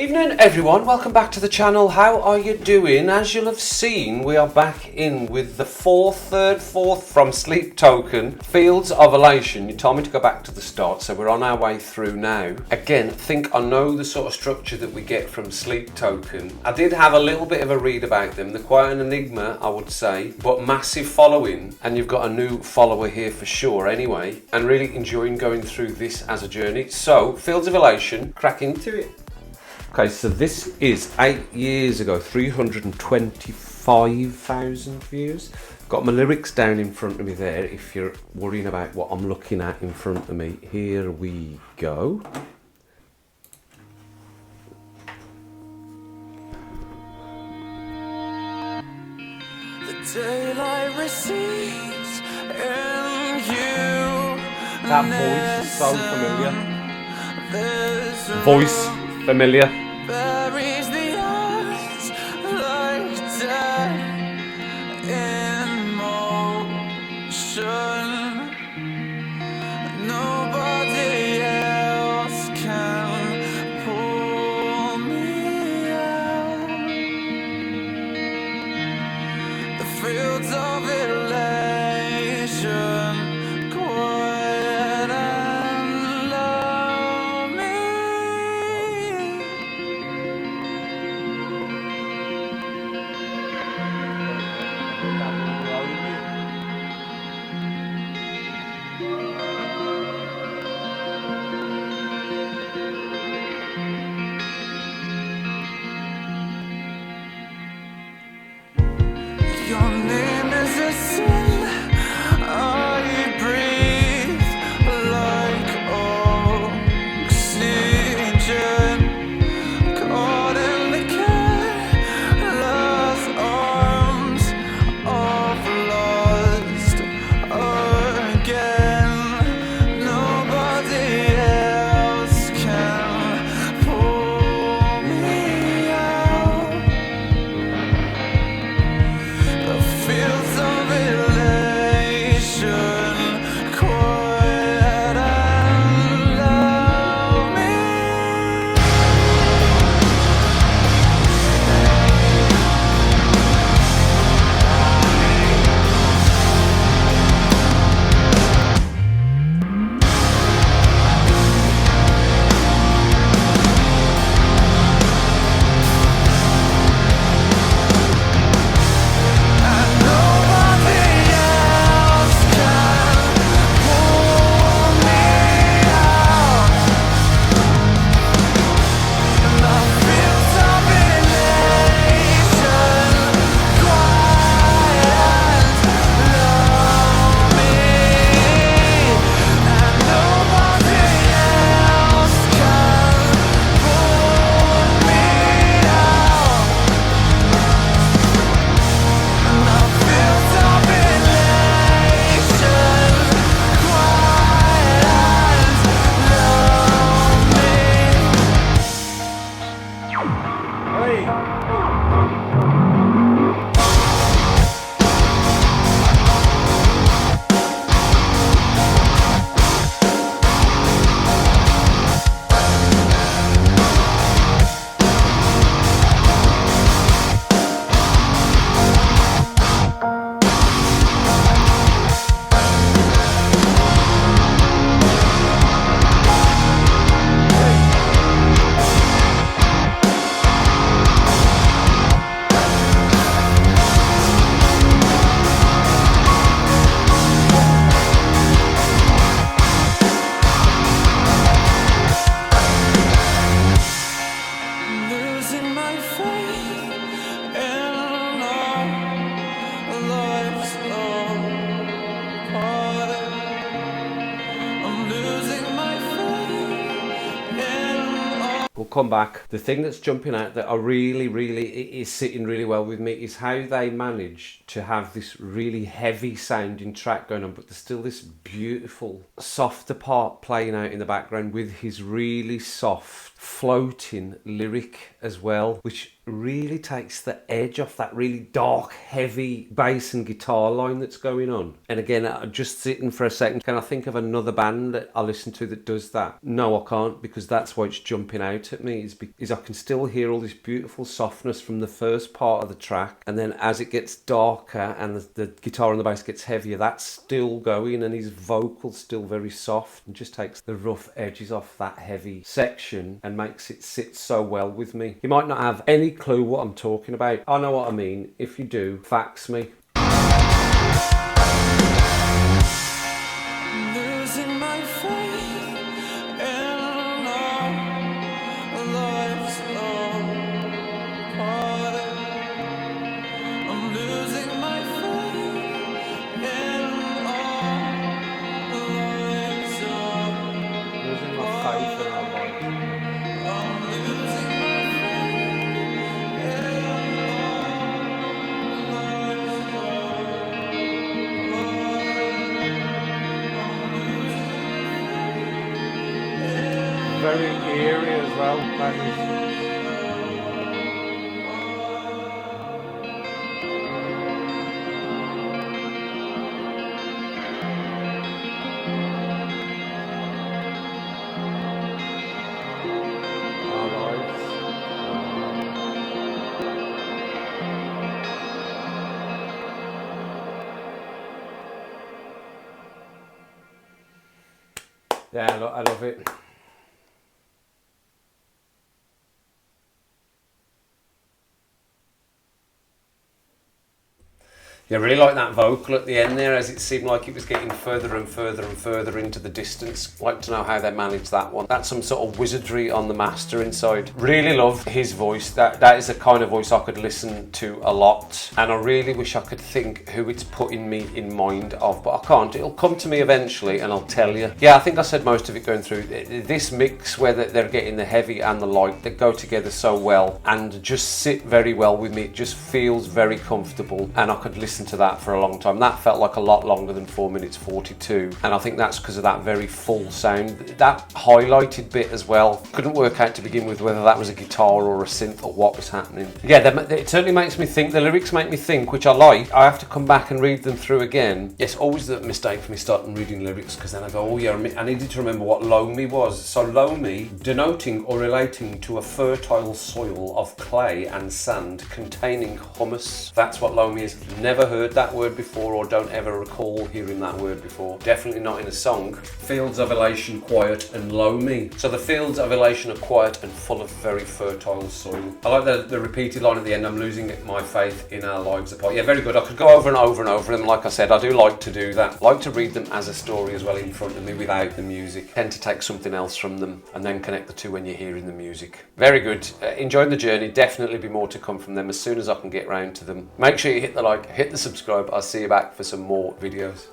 Evening everyone, welcome back to the channel. How are you doing? As you'll have seen, we are back in with the third fourth from Sleep Token, Fields of Elation. You told me to go back to the start, so we're on our way through now. Again, think I know the sort of structure that we get from Sleep Token. I did have a little bit of a read about them. They're quite an enigma, I would say, but massive following, and you've got a new follower here for sure anyway, and really enjoying going through this as a journey. So, Fields of Elation, crack into it. Okay, so this is 8 years ago, 325,000 views. Got my lyrics down in front of me there if you're worrying about what I'm looking at in front of me. Here we go. The daylight recedes and you. That voice is so familiar. Voice familiar. Buries the eyes like dead in motion. Nobody else can pull me out. The fields of elation, quiet and lonely. Your name is a sin I breathe like oxygen, caught in the careless arms of lust again. Nobody else can pull me out. The fields of elation, quiet and lonely. And nobody else can pull me out. The fields of elation, quiet and lonely. And nobody else can pull me out. The fields of elation, quiet and losing my faith in our lives apart. I'm losing my faith in our. We'll come back. The thing that's jumping out that I really is sitting really well with me is how they manage to have this really heavy sounding track going on, but there's still this beautiful softer part playing out in the background with his really soft floating lyric as well, which really takes the edge off that really dark, heavy bass and guitar line that's going on. And again, just sitting for a second, can I think of another band that I listen to that does that? No, I can't, because that's why it's jumping out at me, is I can still hear all this beautiful softness from the first part of the track, and then as it gets darker and the guitar and the bass gets heavier, that's still going, and his vocal's still very soft, and just takes the rough edges off that heavy section and makes it sit so well with me. You might not have any clue what I'm talking about. I know what I mean. If you do, fax me. Losing my faith in our lives apart. I'm losing my faith in our lives apart. Losing my faith in our lives. I'm losing my faith in our lives apart. Very eerie as well, that is. Our lives. Yeah, I love it. Yeah, I really like that vocal at the end there, as it seemed like it was getting further and further and further into the distance. I'd like to know how they managed that one. That's some sort of wizardry on the mastering side. Really love his voice. That is a kind of voice I could listen to a lot, and I really wish I could think who it's putting me in mind of, but I can't. It'll come to me eventually and I'll tell you. Yeah, I think I said most of it going through. This mix where they're getting the heavy and the light, that go together so well and just sit very well with me. It just feels very comfortable, and I could listen to that for a long time. That felt like a lot longer than 4 minutes 42, and I think that's because of that very full sound. That highlighted bit as well, couldn't work out to begin with whether that was a guitar or a synth or what was happening. Yeah, it certainly makes me think. The lyrics make me think, which I like. I have to come back and read them through again. It's always the mistake for me starting reading lyrics, because then I go, oh yeah, I needed to remember what loamy was. So loamy, denoting or relating to a fertile soil of clay and sand containing humus. That's what loamy is. Never heard that word before, or don't ever recall hearing that word before. Definitely not in a song. Fields of elation, quiet and loamy. So the fields of elation are quiet and full of very fertile soil. I like the repeated line at the end, I'm losing my faith in our lives apart. Yeah, very good. I could go over and over and over them. Like I said, I do like to do that. I like to read them as a story as well in front of me without the music. Tend to take something else from them and then connect the two when you're hearing the music. Very good. Enjoying the journey. Definitely be more to come from them as soon as I can get round to them. Make sure you hit the like, hit the subscribe. I'll see you back for some more videos.